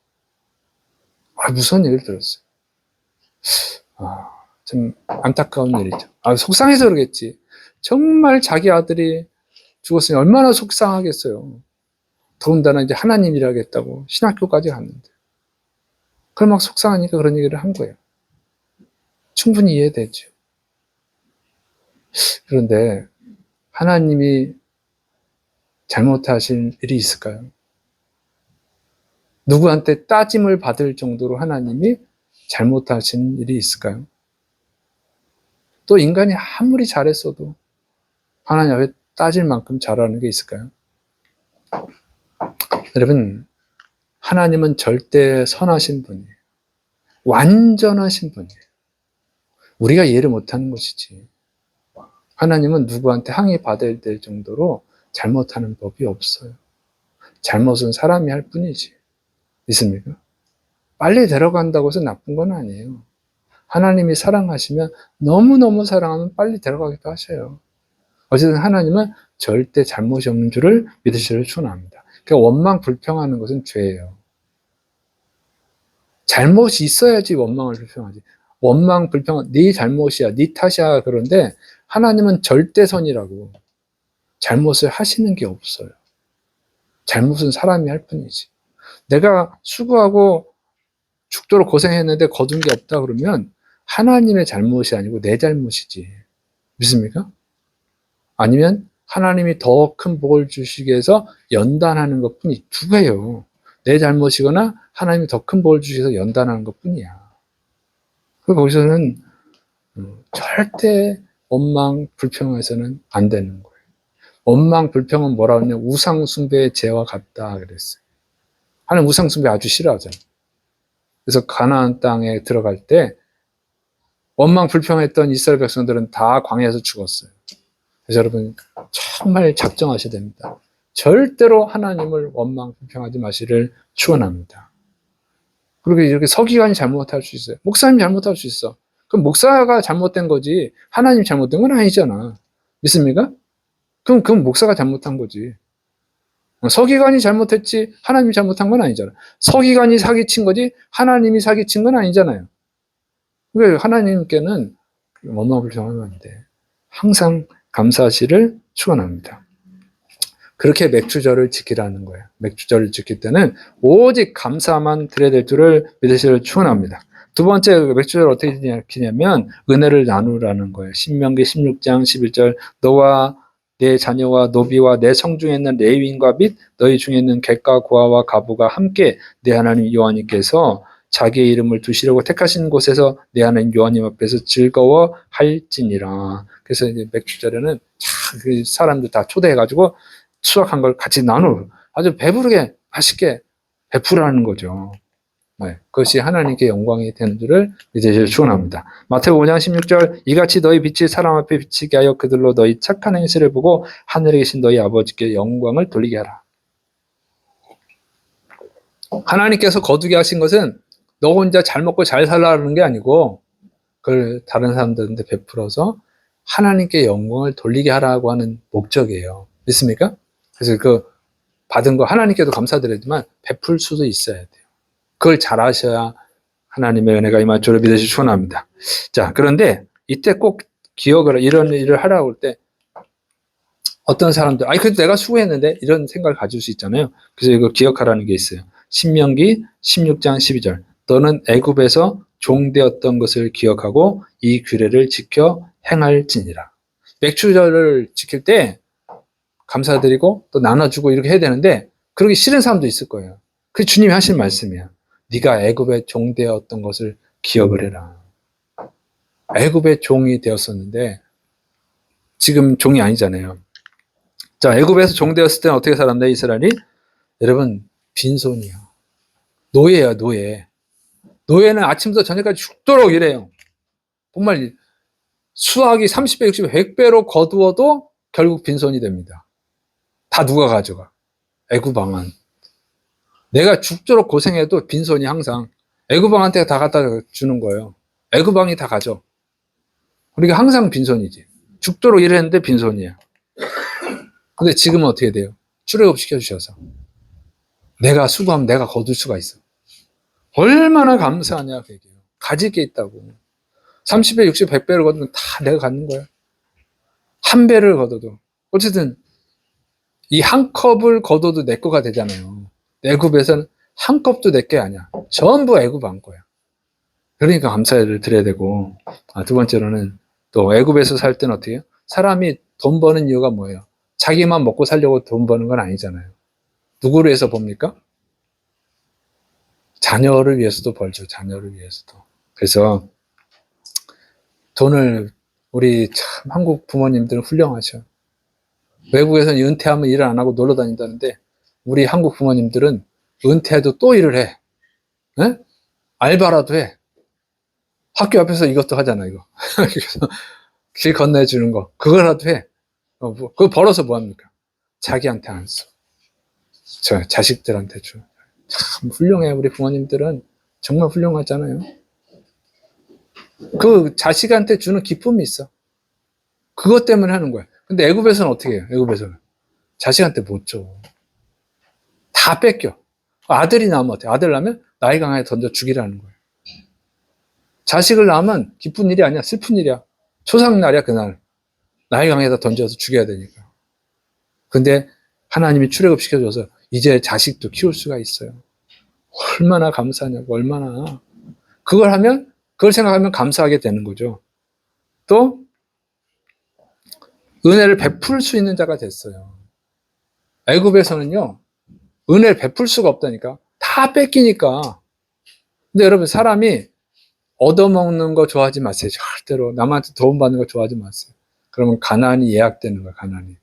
A: 무서운 얘기를 들었어요. 좀 안타까운 일이죠. 속상해서 그러겠지. 정말 자기 아들이 죽었으니 얼마나 속상하겠어요. 더군다나 이제 하나님 일하겠다고 신학교까지 갔는데. 그럼 막 속상하니까 그런 얘기를 한 거예요. 충분히 이해되죠. 그런데 하나님이 잘못하신 일이 있을까요? 누구한테 따짐을 받을 정도로 하나님이 잘못하신 일이 있을까요? 또 인간이 아무리 잘했어도 하나님 앞에 따질 만큼 잘하는 게 있을까요? 여러분, 하나님은 절대 선하신 분이에요. 완전하신 분이에요. 우리가 이해를 못하는 것이지. 하나님은 누구한테 항의 받아야 될 정도로 잘못하는 법이 없어요. 잘못은 사람이 할 뿐이지. 믿습니까? 빨리 데려간다고 해서 나쁜 건 아니에요. 하나님이 사랑하시면 너무너무 사랑하면 빨리 데려가기도 하셔요. 어쨌든 하나님은 절대 잘못이 없는 줄을 믿으시기를 축원합니다. 그러니까 원망 불평하는 것은 죄예요. 잘못이 있어야지 원망을 불평하지. 원망 불평은 네 잘못이야, 네 탓이야 그런데 하나님은 절대 선이라고 잘못을 하시는 게 없어요. 잘못은 사람이 할 뿐이지. 내가 수고하고 죽도록 고생했는데 거둔 게 없다 그러면 하나님의 잘못이 아니고 내 잘못이지. 믿습니까? 아니면 하나님이 더 큰 복을 주시기 위해서 연단하는 것뿐이 두 개예요. 내 잘못이거나 하나님이 더 큰 복을 주시기 위해서 연단하는 것뿐이야. 그래서 거기서는 절대 원망 불평해서는 안 되는 거예요. 원망 불평은 뭐라고 하냐면 우상 숭배의 죄와 같다 그랬어요. 하나님 우상 숭배 아주 싫어하잖아요. 그래서 가나안 땅에 들어갈 때 원망 불평했던 이스라엘 백성들은 다 광야에서 죽었어요. 그래서 여러분 정말 작정하셔야 됩니다. 절대로 하나님을 원망 불평하지 마시를 축원합니다. 그리고 이렇게 서기관이 잘못할 수 있어요. 목사님이 잘못할 수 있어. 그럼 목사가 잘못된 거지 하나님이 잘못된 건 아니잖아. 믿습니까? 그럼 그건 목사가 잘못한 거지. 서기관이 잘못했지 하나님이 잘못한 건 아니잖아. 서기관이 사기친 거지 하나님이 사기친 건 아니잖아요. 왜 하나님께는 원망 불평하면 안 돼. 항상 감사하시를 축원합니다. 그렇게 맥주절을 지키라는 거예요. 맥주절을 지킬 때는 오직 감사만 드려야 될 줄을 믿으시를 축원합니다. 두 번째 맥주절 어떻게 지키냐면 은혜를 나누라는 거예요. 신명기 16장 11절 너와 내 자녀와 노비와 내 성중에 있는 레위인과 및 너희 중에 있는 객과 고아와 가부가 함께 내 하나님 여호와님께서 자기의 이름을 두시려고 택하신 곳에서 내 하나님 여호와님 앞에서 즐거워할지니라. 그래서 이제 맥주절에는 그 사람들 다 초대해가지고 수확한 걸 같이 나누고 아주 배부르게 맛있게 베풀라는 거죠. 네, 그것이 하나님께 영광이 되는 줄을 믿으시길 축원합니다. 마태복음 5장 16절 이같이 너희 빛이 사람 앞에 비치게 하여 그들로 너희 착한 행실을 보고 하늘에 계신 너희 아버지께 영광을 돌리게 하라. 하나님께서 거두게 하신 것은 너 혼자 잘 먹고 잘 살라는 게 아니고 그걸 다른 사람들한테 베풀어서 하나님께 영광을 돌리게 하라고 하는 목적이에요. 믿습니까? 그래서 그 받은 거 하나님께도 감사드리지만 베풀 수도 있어야 돼요. 그걸 잘 하셔야 하나님의 은혜가 임할 줄을 믿으시 축원합니다. 자, 그런데 이때 꼭 기억을 이런 일을 하라고 할 때 어떤 사람들 아니 그래도 내가 수고했는데 이런 생각을 가질 수 있잖아요. 그래서 이거 기억하라는 게 있어요. 신명기 16장 12절 너는 애굽에서 종되었던 것을 기억하고 이 규례를 지켜 행할지니라. 맥주절을 지킬 때 감사드리고 또 나눠주고 이렇게 해야 되는데 그러기 싫은 사람도 있을 거예요. 그게 주님이 하신 말씀이야. 네가 애굽의 종되었던 것을 기억을 해라. 애굽의 종이 되었었는데 지금 종이 아니잖아요. 자, 애굽에서 종되었을 때는 어떻게 살았나요, 이스라엘이? 여러분, 빈손이야. 노예야, 노예. 노예는 아침부터 저녁까지 죽도록 일해요. 정말 수확이 30배, 60배, 100배로 거두어도 결국 빈손이 됩니다. 다 누가 가져가? 애굽 왕은. 내가 죽도록 고생해도 빈손이 항상 애굽 왕한테 다 갖다 주는 거예요. 애굽 왕이 다 가져. 우리가 항상 빈손이지. 죽도록 일했는데 빈손이야. 근데 지금은 어떻게 돼요? 출애굽 시켜주셔서. 내가 수고하면 내가 거둘 수가 있어. 얼마나 감사하냐, 그게요. 가질 게 있다고. 30배, 60배, 100배를 거두면 다 내가 갖는 거야. 한 배를 거둬도. 어쨌든, 이 한 컵을 거둬도 내 거가 되잖아요. 애굽에서는 한 컵도 내 게 아니야. 전부 애굽 왕 거야. 그러니까 감사를 드려야 되고. 두 번째로는 또 애굽에서 살 때는 어떻게 해요? 사람이 돈 버는 이유가 뭐예요? 자기만 먹고 살려고 돈 버는 건 아니잖아요. 누구를 위해서 봅니까? 자녀를 위해서도 벌죠. 자녀를 위해서도. 그래서 돈을 우리 참 한국 부모님들은 훌륭하죠. 외국에서는 은퇴하면 일을 안 하고 놀러 다닌다는데 우리 한국 부모님들은 은퇴해도 또 일을 해. 네? 알바라도 해. 학교 앞에서 이것도 하잖아, 이거. 길 건네주는 거. 그거라도 해. 그거 벌어서 뭐 합니까? 자기한테 안 써. 저 자식들한테 줘. 참 훌륭해. 우리 부모님들은 정말 훌륭하잖아요. 그 자식한테 주는 기쁨이 있어. 그것 때문에 하는 거야. 근데 애굽에서는 어떻게 해요? 애굽에서는 자식한테 못 줘. 다 뺏겨. 아들이 낳으면 어때? 아들 낳으면 나이 강하게 던져 죽이라는 거예요. 자식을 낳으면 기쁜 일이 아니야. 슬픈 일이야. 초상날이야, 그날. 나이 강에다 던져서 죽여야 되니까. 근데 하나님이 출애굽 시켜줘서 이제 자식도 키울 수가 있어요. 얼마나 감사하냐고, 얼마나. 그걸 생각하면 감사하게 되는 거죠. 또, 은혜를 베풀 수 있는 자가 됐어요. 애굽에서는요, 은혜를 베풀 수가 없다니까. 다 뺏기니까. 근데 여러분, 사람이 얻어먹는 거 좋아하지 마세요. 절대로. 남한테 도움받는 거 좋아하지 마세요. 그러면 가난이 예약되는 거야, 가난이.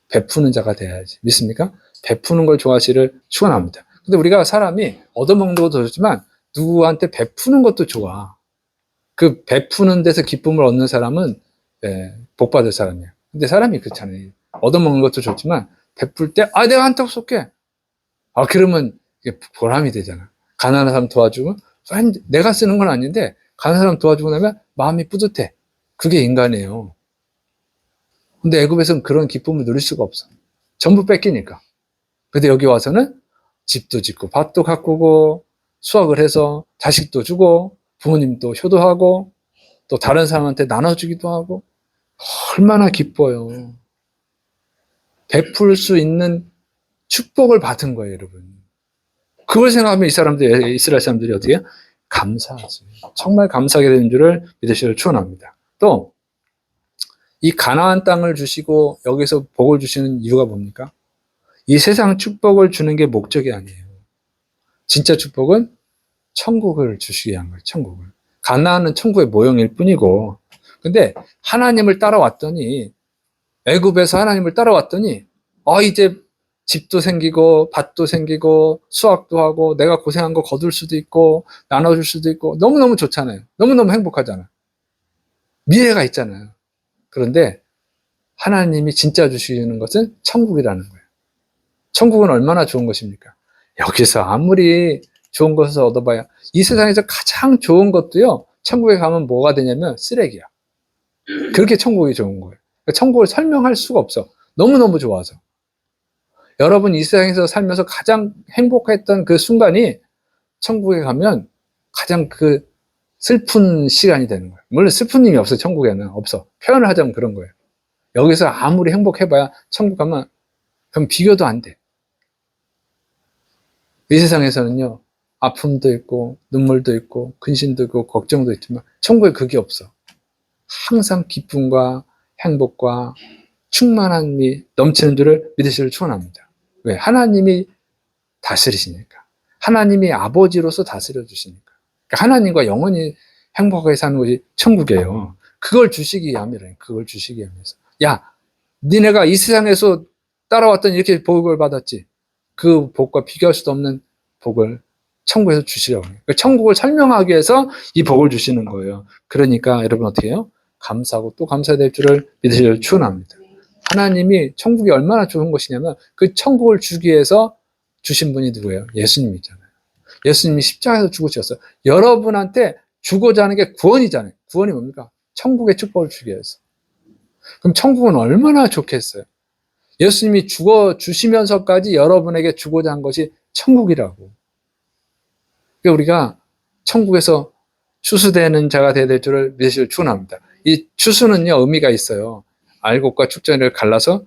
A: 베푸는 자가 돼야지. 믿습니까? 베푸는 걸 좋아하시를 축원합니다. 근데 우리가 사람이 얻어먹는 것도 좋지만 누구한테 베푸는 것도 좋아. 그 베푸는 데서 기쁨을 얻는 사람은 복 받을 사람이야. 근데 사람이 그렇잖아요. 얻어먹는 것도 좋지만 베풀 때 내가 한턱 쏠게. 그러면 이게 보람이 되잖아. 가난한 사람 도와주고 내가 쓰는 건 아닌데 가난한 사람 도와주고 나면 마음이 뿌듯해. 그게 인간이에요. 근데 애굽에서는 그런 기쁨을 누릴 수가 없어. 전부 뺏기니까. 근데 여기 와서는 집도 짓고 밭도 가꾸고 수확을 해서 자식도 주고 부모님도 효도하고 또 다른 사람한테 나눠주기도 하고 얼마나 기뻐요. 베풀 수 있는 축복을 받은 거예요, 여러분. 그걸 생각하면 이스라엘 사람들이 어떻게 해요? 감사하지. 정말 감사하게 되는 줄을 믿으시기를 축원합니다. 또 이 가나안 땅을 주시고 여기서 복을 주시는 이유가 뭡니까? 이 세상 축복을 주는 게 목적이 아니에요. 진짜 축복은 천국을 주시기 위한 거예요. 천국을. 가나안은 천국의 모형일 뿐이고 근데 하나님을 따라왔더니 애굽에서 하나님을 따라왔더니 이제 집도 생기고 밭도 생기고 수확도 하고 내가 고생한 거 거둘 수도 있고 나눠줄 수도 있고 너무너무 좋잖아요. 너무너무 행복하잖아. 미래가 있잖아요. 그런데 하나님이 진짜 주시는 것은 천국이라는 거예요. 천국은 얼마나 좋은 것입니까? 여기서 아무리 좋은 것을 얻어봐야. 이 세상에서 가장 좋은 것도요, 천국에 가면 뭐가 되냐면 쓰레기야. 그렇게 천국이 좋은 거예요. 그러니까 천국을 설명할 수가 없어. 너무너무 좋아서. 여러분 이 세상에서 살면서 가장 행복했던 그 순간이 천국에 가면 가장 그 슬픈 시간이 되는 거예요. 물론 슬픈 일이 없어, 천국에는. 없어. 표현을 하자면 그런 거예요. 여기서 아무리 행복해봐야 천국 가면 그럼 비교도 안 돼. 이 세상에서는요, 아픔도 있고 눈물도 있고 근심도 있고 걱정도 있지만 천국에 그게 없어. 항상 기쁨과 행복과 충만함이 넘치는 줄을 믿으시길 축원합니다. 왜? 하나님이 다스리시니까. 하나님이 아버지로서 다스려 주시니까. 그러니까 하나님과 영원히 행복하게 사는 것이 천국이에요. 그걸 주시기 위함이래. 그걸 주시기 위함에서. 야, 니네가 이 세상에서 따라왔던 이렇게 복을 받았지. 그 복과 비교할 수도 없는 복을 천국에서 주시려고 해요. 그러니까 천국을 설명하기 위해서 이 복을 주시는 거예요. 그러니까 여러분 어떻게 해요? 감사하고 또 감사해야 될 줄을 믿으시길 축원합니다. 하나님이 천국이 얼마나 좋은 것이냐면 그 천국을 주기 위해서 주신 분이 누구예요? 예수님이잖아요. 예수님이 십자가에서 죽으셨어요. 여러분한테 주고자 하는 게 구원이잖아요. 구원이 뭡니까? 천국의 축복을 주기 위해서. 그럼 천국은 얼마나 좋겠어요? 예수님이 죽어 주시면서까지 여러분에게 주고자 한 것이 천국이라고. 그러니까 우리가 천국에서 추수되는 자가 되어야 될 줄을 믿으시길 축원합니다. 이 추수는요, 의미가 있어요. 알곡과 축전을 갈라서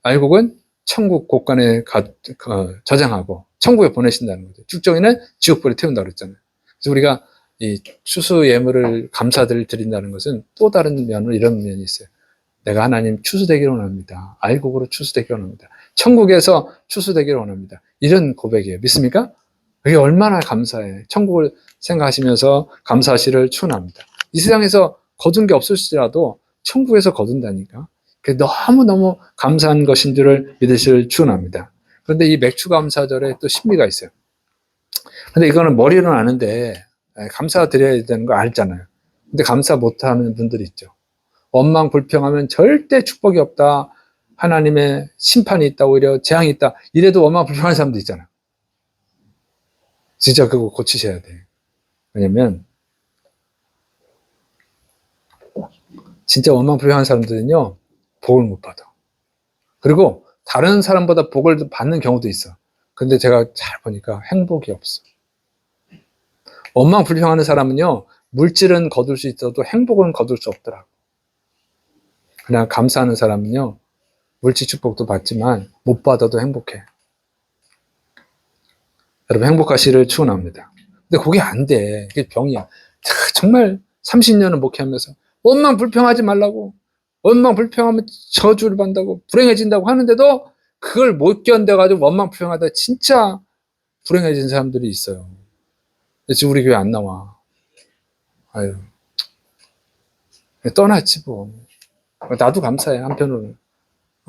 A: 알곡은 천국 곳간에 저장하고 천국에 보내신다는 거죠. 축전에는 지옥불에 태운다고 그랬잖아요. 그래서 우리가 이 추수 예물을 감사를 드린다는 것은 또 다른 면으로 이런 면이 있어요. 내가 하나님 추수되기를 원합니다. 알곡으로 추수되기를 원합니다. 천국에서 추수되기를 원합니다. 이런 고백이에요. 믿습니까? 그게 얼마나 감사해. 천국을 생각하시면서 감사하시를 축원합니다. 이 세상에서 거둔 게 없을지라도 천국에서 거둔다니까. 너무너무 감사한 것인 줄을 믿으시를 축원합니다. 그런데 이 맥주 감사절에 또 신비가 있어요. 근데 이거는 머리로는 아는데 감사 드려야 되는 거 알잖아요. 근데 감사 못하는 분들이 있죠. 원망 불평하면 절대 축복이 없다. 하나님의 심판이 있다. 오히려 재앙이 있다. 이래도 원망 불평하는 사람도 있잖아요. 진짜 그거 고치셔야 돼. 왜냐면 진짜 원망 불평하는 사람들은요, 복을 못 받아. 그리고 다른 사람보다 복을 받는 경우도 있어. 근데 제가 잘 보니까 행복이 없어. 원망 불평하는 사람은요, 물질은 거둘 수 있어도 행복은 거둘 수 없더라고. 그냥 감사하는 사람은요, 물질 축복도 받지만 못 받아도 행복해. 여러분 행복하시를 축원합니다. 근데 그게 안 돼. 그게 병이야. 정말 30년을 목회하면서 원망 불평하지 말라고, 원망 불평하면 저주를 받는다고, 불행해진다고 하는데도 그걸 못 견뎌가지고 원망 불평하다 진짜 불행해진 사람들이 있어요. 근데 지금 우리 교회 안 나와. 아유, 떠났지 뭐. 나도 감사해. 한편으로는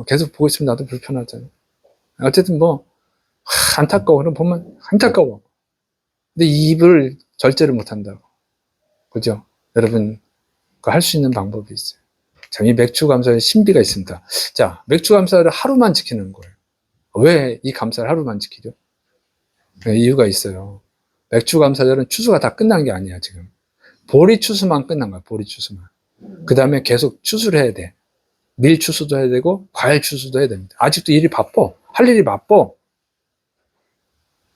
A: 계속 보고 있으면 나도 불편하잖아. 어쨌든 뭐 안타까워. 그럼 보면 안타까워. 근데 이 입을 절제를 못한다고. 그죠? 여러분 할 수 있는 방법이 있어요. 자, 이 맥주 감사의 신비가 있습니다. 자, 맥주 감사를 하루만 지키는 거예요. 왜 이 감사를 하루만 지키죠? 네, 이유가 있어요. 맥주 감사절은 추수가 다 끝난 게 아니야, 지금. 보리 추수만 끝난 거야, 보리 추수만. 그 다음에 계속 추수를 해야 돼. 밀 추수도 해야 되고, 과일 추수도 해야 됩니다. 아직도 일이 바빠. 할 일이 바빠.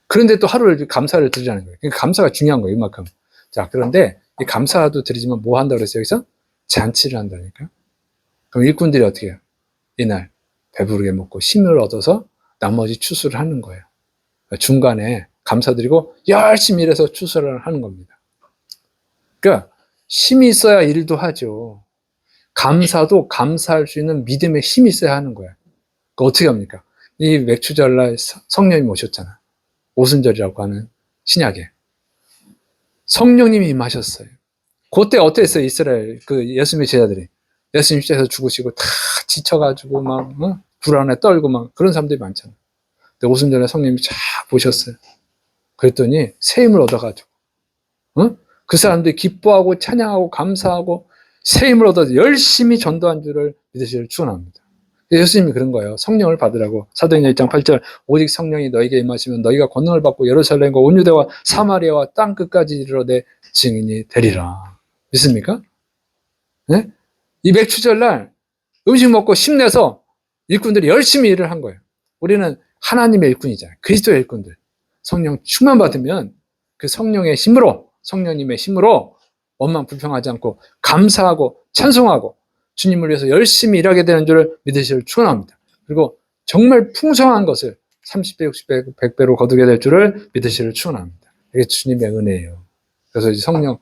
A: 그런데 또 하루를 감사를 드리자는 거예요. 그러니까 감사가 중요한 거예요, 이만큼. 자, 그런데 이 감사도 드리지만 뭐 한다고 그랬어요, 여기서? 잔치를 한다니까. 그럼 일꾼들이 어떻게 해요? 이날 배부르게 먹고 힘을 얻어서 나머지 추수를 하는 거예요. 중간에 감사드리고 열심히 일해서 추수를 하는 겁니다. 그러니까 힘이 있어야 일도 하죠. 감사도 감사할 수 있는 믿음의 힘이 있어야 하는 거예요. 그러니까 어떻게 합니까? 이 맥주절날 성령님이 오셨잖아. 오순절이라고 하는 신약에. 성령님이 임하셨어요. 그때 어땠어요? 이스라엘 그 예수님의 제자들이. 예수님 십자가에서 죽으시고 다 지쳐가지고 막 불안에 떨고 막 그런 사람들이 많잖아. 근데 오순절에 성령님이 쫙 보셨어요. 그랬더니 새 힘을 얻어가지고 그 사람들이 기뻐하고 찬양하고 감사하고 새 힘을 얻어서 열심히 전도한 줄을 믿으시길 축원합니다. 예수님이 그런 거예요. 성령을 받으라고. 사도행전 1장 8절 오직 성령이 너에게 임하시면 너희가 권능을 받고 예루살렘과 온 유대와 사마리아와 땅 끝까지 이르러 내 증인이 되리라. 믿습니까? 네? 이 맥추절날 음식 먹고 힘내서 일꾼들이 열심히 일을 한 거예요. 우리는 하나님의 일꾼이잖아요. 그리스도의 일꾼들. 성령 충만 받으면 그 성령의 힘으로, 성령님의 힘으로 원망 불평하지 않고 감사하고 찬송하고 주님을 위해서 열심히 일하게 되는 줄을 믿으시길 축원합니다. 그리고 정말 풍성한 것을 30배, 60배, 100배로 거두게 될 줄을 믿으시길 축원합니다. 이게 주님의 은혜예요. 그래서 이제 성령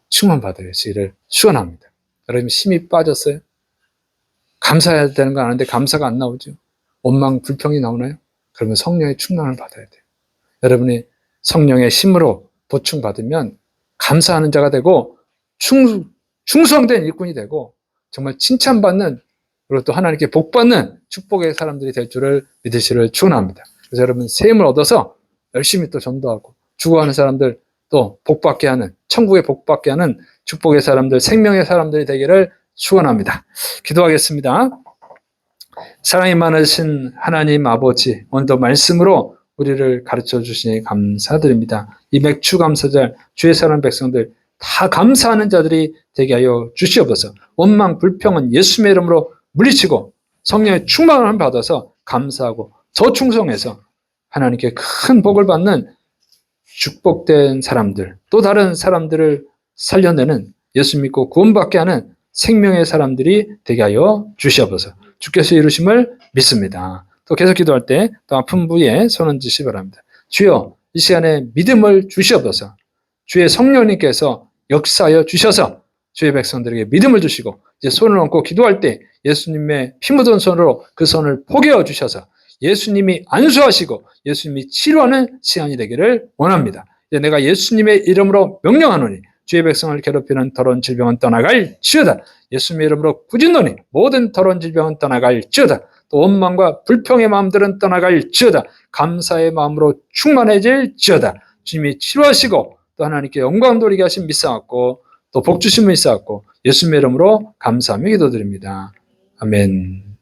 A: 충만 받으시기를 축원합니다. 여러분 힘이 빠졌어요? 감사해야 되는 거 아는데 감사가 안 나오죠. 원망 불평이 나오나요? 그러면 성령의 충만을 받아야 돼요. 여러분이 성령의 힘으로 보충받으면 감사하는 자가 되고 충성된 일꾼이 되고 정말 칭찬받는 그리고 또 하나님께 복받는 축복의 사람들이 될 줄을 믿으시기를 축원합니다. 그래서 여러분 새 힘을 얻어서 열심히 또 전도하고 죽어가는 사람들 또 복받게 하는 천국의 복받게 하는 축복의 사람들 생명의 사람들이 되기를 축원합니다. 기도하겠습니다. 사랑이 많으신 하나님 아버지 오늘도 말씀으로 우리를 가르쳐 주시니 감사드립니다. 이 맥추 감사절 주의 사랑 백성들 다 감사하는 자들이 되게 하여 주시옵소서. 원망 불평은 예수님의 이름으로 물리치고 성령의 충만을 받아서 감사하고 더 충성해서 하나님께 큰 복을 받는 축복된 사람들 또 다른 사람들을 살려내는 예수 믿고 구원받게 하는 생명의 사람들이 되게 하여 주시옵소서. 주께서 이루심을 믿습니다. 또 계속 기도할 때 또 아픈 부위에 손 얹으시기 바랍니다. 주여 이 시간에 믿음을 주시옵소서. 주의 성령님께서 역사하여 주셔서 주의 백성들에게 믿음을 주시고 이제 손을 얹고 기도할 때 예수님의 피 묻은 손으로 그 손을 포개어 주셔서 예수님이 안수하시고 예수님이 치료하는 시간이 되기를 원합니다. 이제 내가 예수님의 이름으로 명령하노니 주의 백성을 괴롭히는 더러운 질병은 떠나갈지어다. 예수님의 이름으로 꾸짖노니 모든 더러운 질병은 떠나갈지어다. 또 원망과 불평의 마음들은 떠나갈지어다. 감사의 마음으로 충만해질지어다. 주님이 치료하시고 또 하나님께 영광 돌리게 하신 믿사옵고 또 복 주심을 믿사옵고 예수님의 이름으로 감사하며 기도드립니다. 아멘.